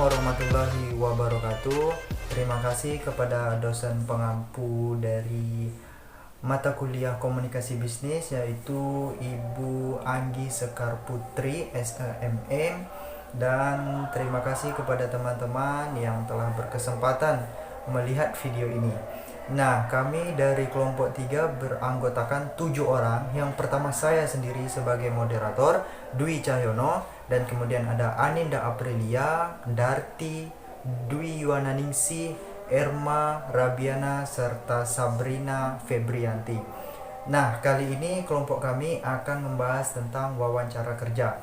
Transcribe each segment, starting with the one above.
warahmatullahi wabarakatuh. Terima kasih kepada dosen pengampu dari mata kuliah komunikasi bisnis, yaitu Ibu Anggi Sekar Putri SEMM, dan terima kasih kepada teman-teman yang telah berkesempatan melihat video ini. Nah, kami dari kelompok 3 beranggotakan 7 orang. Yang pertama saya sendiri sebagai moderator, Dwi Cahyono, dan kemudian ada Aninda Aprilia, Darti, Dwi Yuwananingsih, Erma, Rabiana, serta Sabrina Febrianti. Nah, kali ini kelompok kami akan membahas tentang wawancara kerja.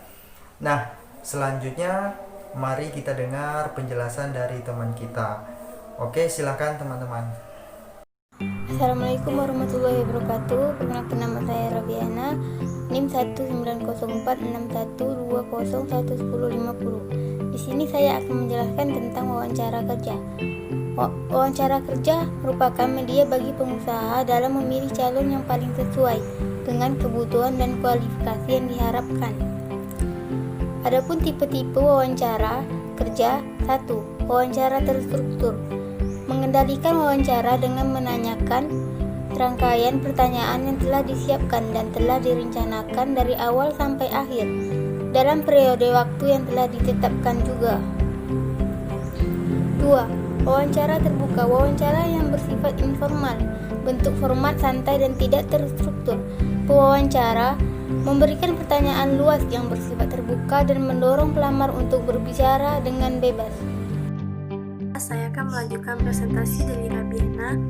Nah, selanjutnya mari kita dengar penjelasan dari teman kita. Oke, silakan teman-teman. Assalamualaikum warahmatullahi wabarakatuh. Perkenalkan, nama saya Rabiana, NIM 1904612011050. Di sini saya akan menjelaskan tentang wawancara kerja. Wawancara kerja merupakan media bagi pengusaha dalam memilih calon yang paling sesuai dengan kebutuhan dan kualifikasi yang diharapkan. Adapun tipe-tipe wawancara kerja: 1. Wawancara terstruktur. Mengendalikan wawancara dengan menanyakan rangkaian pertanyaan yang telah disiapkan dan telah direncanakan dari awal sampai akhir dalam periode waktu yang telah ditetapkan juga. 2. Wawancara terbuka. Wawancara yang bersifat informal, bentuk format santai dan tidak terstruktur. Pewawancara memberikan pertanyaan luas yang bersifat terbuka dan mendorong pelamar untuk berbicara dengan bebas. Saya akan melanjutkan presentasi dari Rabiana,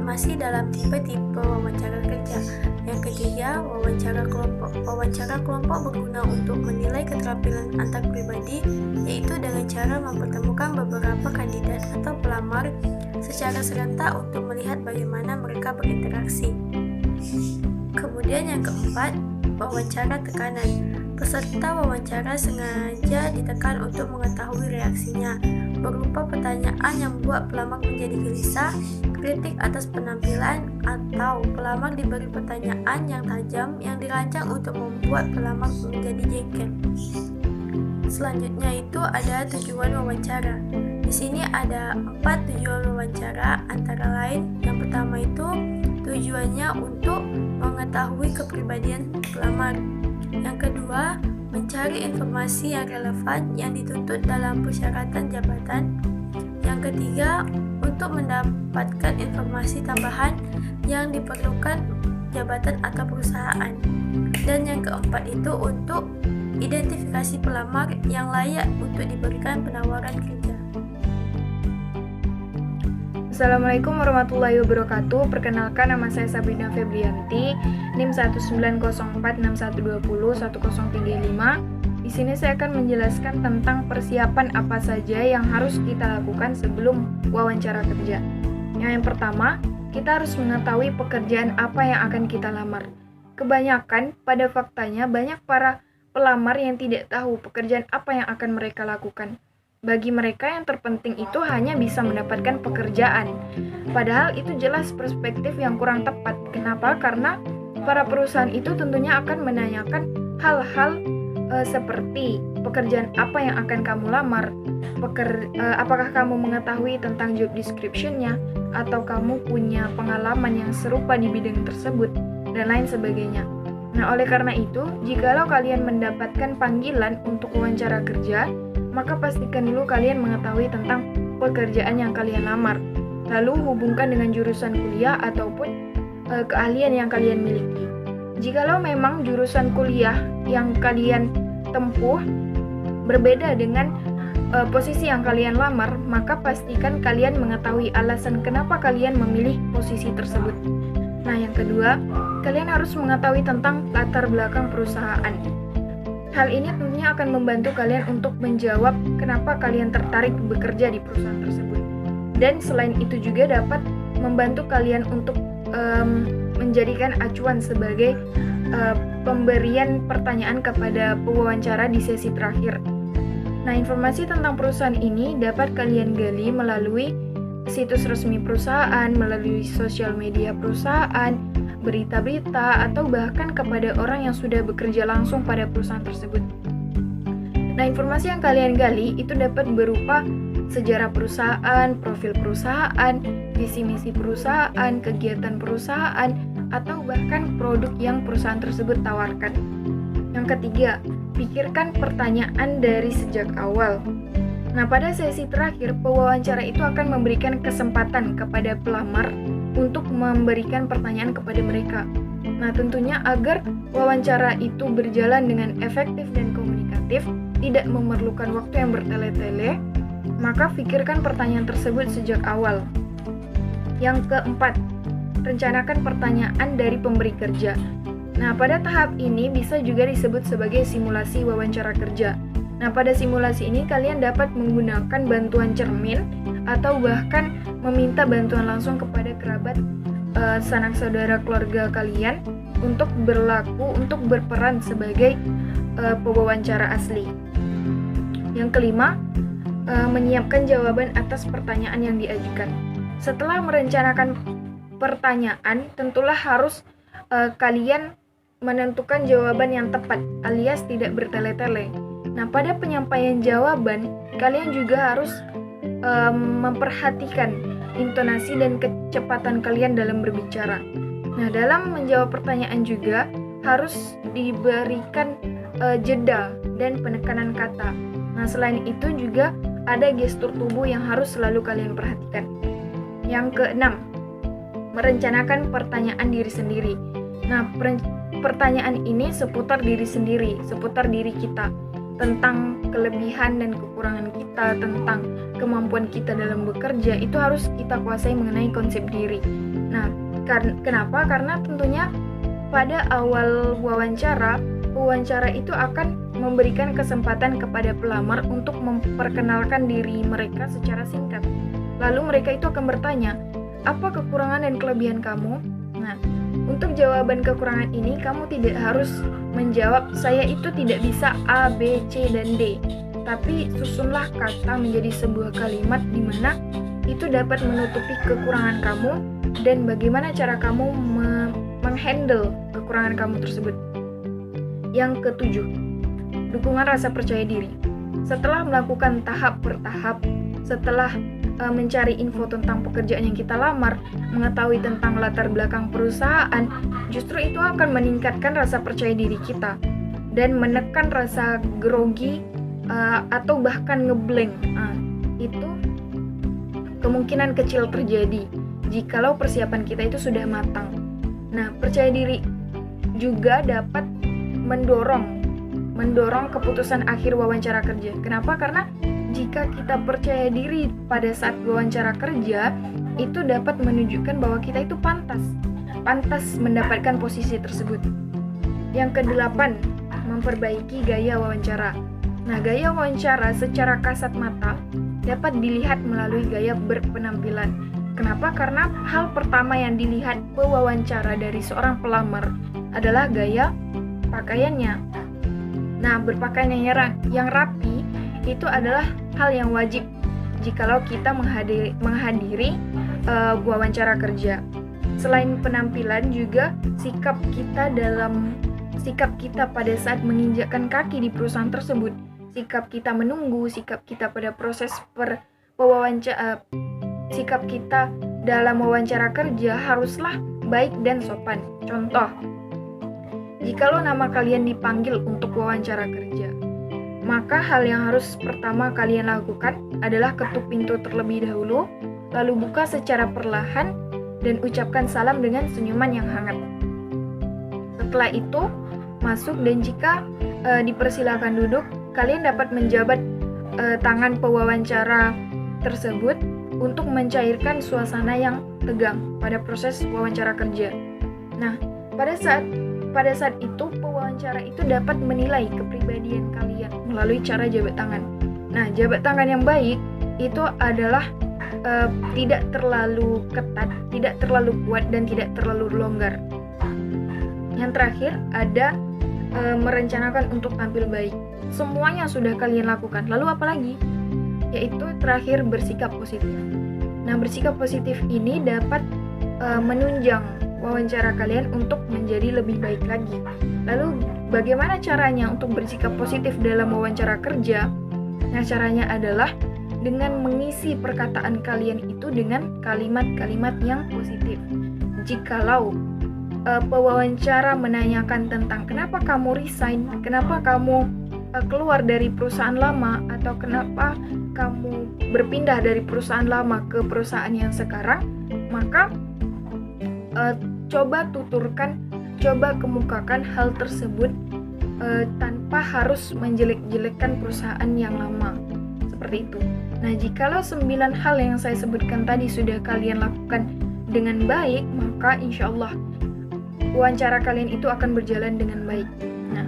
masih dalam tipe-tipe wawancara kerja. Yang ketiga, wawancara kelompok. Wawancara kelompok berguna untuk menilai keterampilan antar pribadi, yaitu dengan cara mempertemukan beberapa kandidat atau pelamar secara serentak untuk melihat bagaimana mereka berinteraksi. Kemudian yang keempat, wawancara tekanan. Peserta wawancara sengaja ditekan untuk mengetahui reaksinya, berupa pertanyaan yang membuat pelamar menjadi gelisah, kritik atas penampilan, atau pelamar diberi pertanyaan yang tajam yang dirancang untuk membuat pelamar menjadi jengkel. Selanjutnya itu ada tujuan wawancara. Di sini ada 4 tujuan wawancara, antara lain yang pertama itu tujuannya untuk mengetahui kepribadian pelamar. Yang kedua, mencari informasi yang relevan yang dituntut dalam persyaratan jabatan. Yang ketiga, untuk mendapatkan informasi tambahan yang diperlukan jabatan atau perusahaan. Dan yang keempat itu untuk identifikasi pelamar yang layak untuk diberikan penawaran kerja. Assalamualaikum warahmatullahi wabarakatuh. Perkenalkan, nama saya Sabrina Febrianti, NIM 1904612011035. Di sini saya akan menjelaskan tentang persiapan apa saja yang harus kita lakukan sebelum wawancara kerja. Yang pertama, kita harus mengetahui pekerjaan apa yang akan kita lamar. Kebanyakan, pada faktanya, banyak para pelamar yang tidak tahu pekerjaan apa yang akan mereka lakukan. Bagi mereka yang terpenting itu hanya bisa mendapatkan pekerjaan. Padahal itu jelas perspektif yang kurang tepat. Kenapa? Karena para perusahaan itu tentunya akan menanyakan hal-hal seperti pekerjaan apa yang akan kamu lamar, apakah kamu mengetahui tentang job description-nya, atau kamu punya pengalaman yang serupa di bidang tersebut, dan lain sebagainya. Nah, oleh karena itu, jikalau kalian mendapatkan panggilan untuk wawancara kerja, maka pastikan dulu kalian mengetahui tentang pekerjaan yang kalian lamar. Lalu hubungkan dengan jurusan kuliah ataupun keahlian yang kalian miliki. Jikalau memang jurusan kuliah yang kalian tempuh berbeda dengan posisi yang kalian lamar, maka pastikan kalian mengetahui alasan kenapa kalian memilih posisi tersebut. Nah, yang kedua, kalian harus mengetahui tentang latar belakang perusahaan. Hal ini tentunya akan membantu kalian untuk menjawab kenapa kalian tertarik bekerja di perusahaan tersebut. Dan selain itu juga dapat membantu kalian untuk menjadikan acuan sebagai pemberian pertanyaan kepada pewawancara di sesi terakhir. Nah, informasi tentang perusahaan ini dapat kalian gali melalui situs resmi perusahaan, melalui sosial media perusahaan, berita-berita, atau bahkan kepada orang yang sudah bekerja langsung pada perusahaan tersebut. Nah, informasi yang kalian gali itu dapat berupa sejarah perusahaan, profil perusahaan, visi misi perusahaan, kegiatan perusahaan, atau bahkan produk yang perusahaan tersebut tawarkan. Yang ketiga, pikirkan pertanyaan dari sejak awal. Nah, pada sesi terakhir, pewawancara itu akan memberikan kesempatan kepada pelamar untuk memberikan pertanyaan kepada mereka. Nah, tentunya agar wawancara itu berjalan dengan efektif dan komunikatif, tidak memerlukan waktu yang bertele-tele, maka pikirkan pertanyaan tersebut sejak awal. Yang keempat, rencanakan pertanyaan dari pemberi kerja. Nah, pada tahap ini bisa juga disebut sebagai simulasi wawancara kerja. Nah, pada simulasi ini kalian dapat menggunakan bantuan cermin atau bahkan meminta bantuan langsung kepada kerabat, sanak saudara keluarga kalian untuk berperan sebagai pewawancara asli. Yang kelima, menyiapkan jawaban atas pertanyaan yang diajukan. Setelah merencanakan pertanyaan, tentulah harus kalian menentukan jawaban yang tepat alias tidak bertele-tele. Nah, pada penyampaian jawaban, kalian juga harus memperhatikan intonasi dan kecepatan kalian dalam berbicara. Nah, dalam menjawab pertanyaan juga harus diberikan jeda dan penekanan kata. Nah, selain itu juga ada gestur tubuh yang harus selalu kalian perhatikan. Yang keenam, merencanakan pertanyaan diri sendiri. Nah, pertanyaan ini seputar diri sendiri, seputar diri kita, tentang kelebihan dan kekurangan kita, tentang kemampuan kita dalam bekerja, itu harus kita kuasai mengenai konsep diri. Nah, kenapa? Karena tentunya pada awal wawancara itu akan memberikan kesempatan kepada pelamar untuk memperkenalkan diri mereka secara singkat. Lalu mereka itu akan bertanya, apa kekurangan dan kelebihan kamu? Nah, untuk jawaban kekurangan ini kamu tidak harus menjawab saya itu tidak bisa A, B, C, dan D. Tapi susunlah kata menjadi sebuah kalimat di mana itu dapat menutupi kekurangan kamu dan bagaimana cara kamu menghandle kekurangan kamu tersebut. Yang ketujuh, dukungan rasa percaya diri. Setelah melakukan tahap per tahap, setelah mencari info tentang pekerjaan yang kita lamar, mengetahui tentang latar belakang perusahaan, justru itu akan meningkatkan rasa percaya diri kita dan menekan rasa grogi atau bahkan ngeblank. Itu kemungkinan kecil terjadi jikalau persiapan kita itu sudah matang. Nah, percaya diri juga dapat mendorong keputusan akhir wawancara kerja. Kenapa? Karena jika kita percaya diri pada saat wawancara kerja, itu dapat menunjukkan bahwa kita itu pantas mendapatkan posisi tersebut. Yang kedelapan, memperbaiki gaya wawancara. Nah, gaya wawancara secara kasat mata dapat dilihat melalui gaya berpenampilan. Kenapa? Karena hal pertama yang dilihat pewawancara dari seorang pelamar adalah gaya pakaiannya. Nah, berpakaian yang rapi itu adalah hal yang wajib jikalau kita menghadiri wawancara kerja. Selain penampilan juga sikap kita pada saat menginjakkan kaki di perusahaan tersebut, sikap kita menunggu, sikap kita pada proses sikap kita dalam wawancara kerja haruslah baik dan sopan. Contoh, jikalau nama kalian dipanggil untuk wawancara kerja, maka hal yang harus pertama kalian lakukan adalah ketuk pintu terlebih dahulu, lalu buka secara perlahan, dan ucapkan salam dengan senyuman yang hangat. Setelah itu, masuk dan jika dipersilakan duduk, kalian dapat menjabat tangan pewawancara tersebut untuk mencairkan suasana yang tegang pada proses wawancara kerja. Nah, pada saat itu pewawancara itu dapat menilai kepribadian kalian melalui cara jabat tangan. Nah, jabat tangan yang baik itu adalah tidak terlalu ketat, tidak terlalu kuat, dan tidak terlalu longgar. Yang terakhir ada merencanakan untuk tampil baik. Semuanya sudah kalian lakukan. Lalu apa lagi? Yaitu terakhir bersikap positif. Nah, bersikap positif ini dapat menunjang wawancara kalian untuk menjadi lebih baik lagi. Lalu bagaimana caranya untuk bersikap positif dalam wawancara kerja? Nah, caranya adalah dengan mengisi perkataan kalian itu dengan kalimat-kalimat yang positif. Jikalau pewawancara menanyakan tentang kenapa kamu resign, kenapa kamu keluar dari perusahaan lama, atau kenapa kamu berpindah dari perusahaan lama ke perusahaan yang sekarang, maka coba tuturkan, coba kemukakan hal tersebut tanpa harus menjelek-jelekkan perusahaan yang lama. Seperti itu. Nah, jikalau 9 hal yang saya sebutkan tadi sudah kalian lakukan dengan baik, maka insya Allah wawancara kalian itu akan berjalan dengan baik. Nah,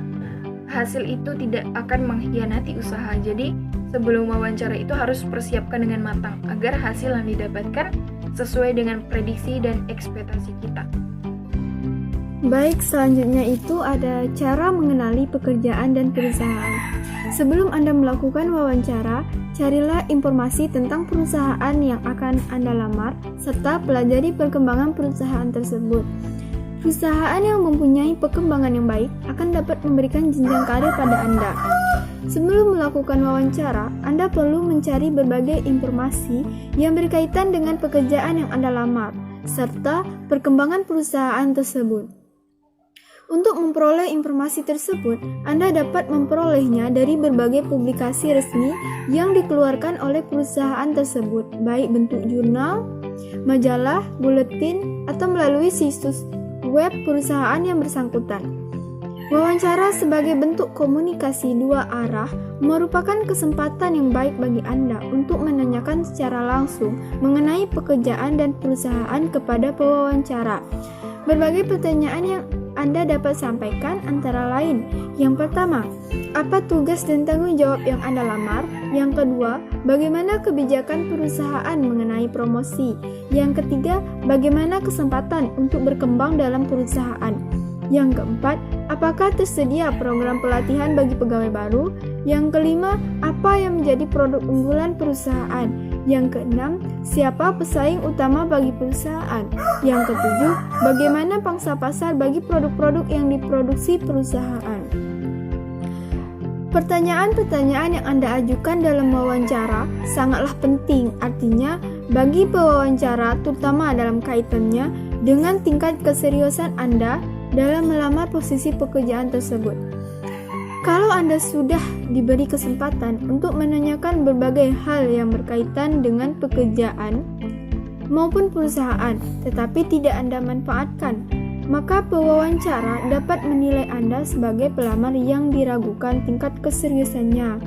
hasil itu tidak akan mengkhianati usaha. Jadi, sebelum wawancara itu harus persiapkan dengan matang agar hasil yang didapatkan sesuai dengan prediksi dan ekspektasi kita. Baik, selanjutnya itu ada cara mengenali pekerjaan dan perusahaan. Sebelum Anda melakukan wawancara, carilah informasi tentang perusahaan yang akan Anda lamar, serta pelajari perkembangan perusahaan tersebut. Perusahaan yang mempunyai perkembangan yang baik akan dapat memberikan jenjang karir pada Anda. Sebelum melakukan wawancara, Anda perlu mencari berbagai informasi yang berkaitan dengan pekerjaan yang Anda lamar, serta perkembangan perusahaan tersebut. Untuk memperoleh informasi tersebut, Anda dapat memperolehnya dari berbagai publikasi resmi yang dikeluarkan oleh perusahaan tersebut, baik bentuk jurnal, majalah, buletin, atau melalui situs web perusahaan yang bersangkutan. Wawancara sebagai bentuk komunikasi dua arah merupakan kesempatan yang baik bagi Anda untuk menanyakan secara langsung mengenai pekerjaan dan perusahaan kepada pewawancara. Berbagai pertanyaan yang Anda dapat sampaikan antara lain: yang pertama, apa tugas dan tanggung jawab yang Anda lamar? Yang kedua, bagaimana kebijakan perusahaan mengenai promosi? Yang ketiga, bagaimana kesempatan untuk berkembang dalam perusahaan? Yang keempat, apakah tersedia program pelatihan bagi pegawai baru? Yang kelima, apa yang menjadi produk unggulan perusahaan? Yang keenam, siapa pesaing utama bagi perusahaan? Yang ketujuh, bagaimana pangsa pasar bagi produk-produk yang diproduksi perusahaan? Pertanyaan-pertanyaan yang Anda ajukan dalam wawancara sangatlah penting, artinya bagi pewawancara, terutama dalam kaitannya dengan tingkat keseriusan Anda dalam melamar posisi pekerjaan tersebut. Kalau Anda sudah diberi kesempatan untuk menanyakan berbagai hal yang berkaitan dengan pekerjaan maupun perusahaan, tetapi tidak Anda manfaatkan, maka pewawancara dapat menilai Anda sebagai pelamar yang diragukan tingkat keseriusannya.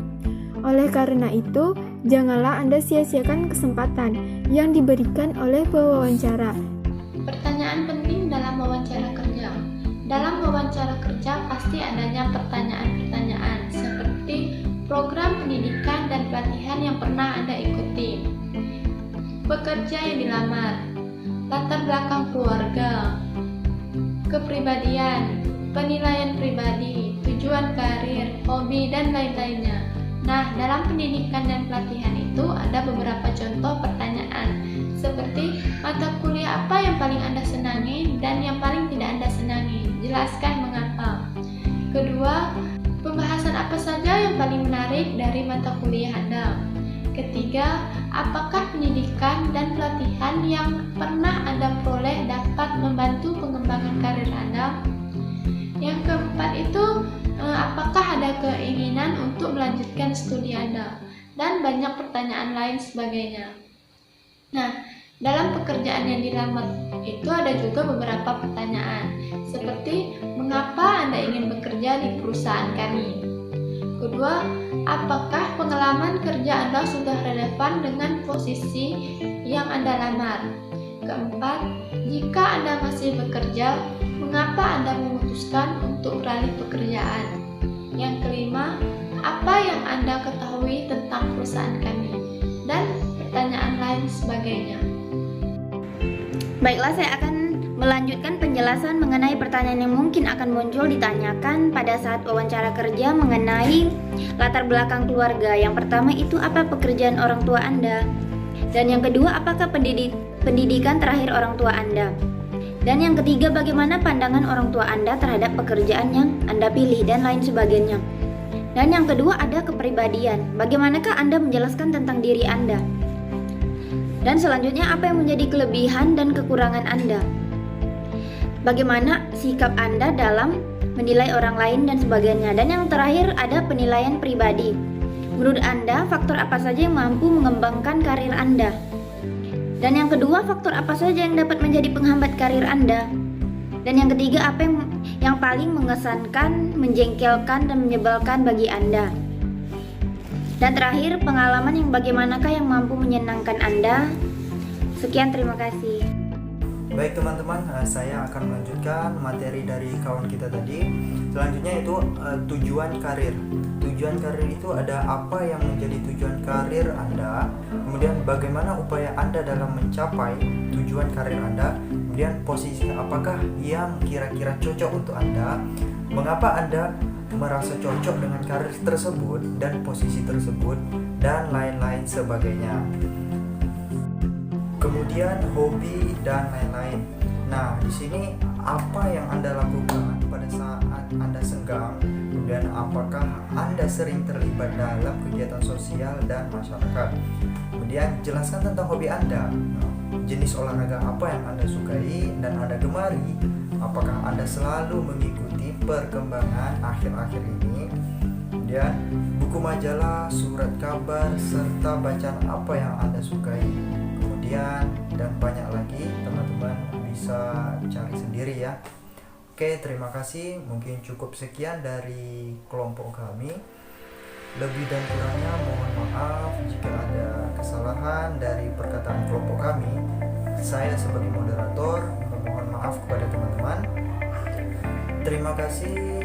Oleh karena itu, janganlah Anda sia-siakan kesempatan yang diberikan oleh pewawancara. Pertanyaan penting dalam wawancara kerja. Dalam wawancara kerja pasti adanya pertanyaan-pertanyaan seperti program pendidikan dan pelatihan yang pernah Anda ikuti, pekerja yang dilamar, latar belakang keluarga, kepribadian, penilaian pribadi, tujuan karir, hobi, dan lain-lainnya. Nah, dalam pendidikan dan pelatihan itu ada beberapa contoh pertanyaan seperti mata kuliah apa yang paling Anda senangi dan yang paling tidak Anda senangi. Jelaskan mengapa. Kedua, pembahasan apa saja yang paling menarik dari mata kuliah Anda. Ketiga, apakah pendidikan dan pelatihan yang pernah Anda peroleh dapat membantu pengembangan karir Anda? Yang keempat itu, apakah ada keinginan untuk melanjutkan studi Anda? Dan banyak pertanyaan lain sebagainya. Nah, dalam pekerjaan yang dilamar itu ada juga beberapa pertanyaan, seperti mengapa Anda ingin bekerja di perusahaan kami? Kedua, apakah pengalaman kerja Anda sudah relevan dengan posisi yang Anda lamar? Keempat, jika Anda masih bekerja, mengapa Anda memutuskan untuk beralih pekerjaan? Yang kelima, apa yang Anda ketahui tentang perusahaan kami? Dan pertanyaan lain sebagainya. Baiklah, saya akan melanjutkan penjelasan mengenai pertanyaan yang mungkin akan muncul ditanyakan pada saat wawancara kerja mengenai latar belakang keluarga. Yang pertama itu apa pekerjaan orang tua Anda? Dan yang kedua, apakah pendidikan terakhir orang tua Anda? Dan yang ketiga, bagaimana pandangan orang tua Anda terhadap pekerjaan yang Anda pilih dan lain sebagainya. Dan yang kedua ada kepribadian. Bagaimanakah Anda menjelaskan tentang diri Anda? Dan selanjutnya apa yang menjadi kelebihan dan kekurangan Anda? Bagaimana sikap Anda dalam menilai orang lain dan sebagainya. Dan yang terakhir ada penilaian pribadi. Menurut Anda, faktor apa saja yang mampu mengembangkan karir Anda? Dan yang kedua, faktor apa saja yang dapat menjadi penghambat karir Anda? Dan yang ketiga, apa yang paling mengesankan, menjengkelkan, dan menyebalkan bagi Anda? Dan terakhir, pengalaman yang bagaimanakah yang mampu menyenangkan Anda? Sekian, terima kasih. Baik teman-teman, saya akan melanjutkan materi dari kawan kita tadi. Selanjutnya itu tujuan karir. Tujuan karir itu ada apa yang menjadi tujuan karir Anda, kemudian bagaimana upaya Anda dalam mencapai tujuan karir Anda, kemudian posisi apakah yang kira-kira cocok untuk Anda, mengapa Anda merasa cocok dengan karir tersebut dan posisi tersebut, dan lain-lain sebagainya. Kemudian hobi dan lain-lain. Nah, di sini apa yang Anda lakukan pada saat Anda senggang? Kemudian apakah Anda sering terlibat dalam kegiatan sosial dan masyarakat? Kemudian jelaskan tentang hobi Anda. Nah, jenis olahraga apa yang Anda sukai dan Anda gemari? Apakah Anda selalu mengikuti perkembangan akhir-akhir ini? Kemudian buku majalah, surat kabar, serta bacaan apa yang Anda sukai? Dan banyak lagi, teman-teman bisa cari sendiri ya. Oke, terima kasih. Mungkin cukup sekian dari kelompok kami. Lebih dan kurangnya mohon maaf jika ada kesalahan dari perkataan kelompok kami. Saya sebagai moderator memohon maaf kepada teman-teman. Terima kasih.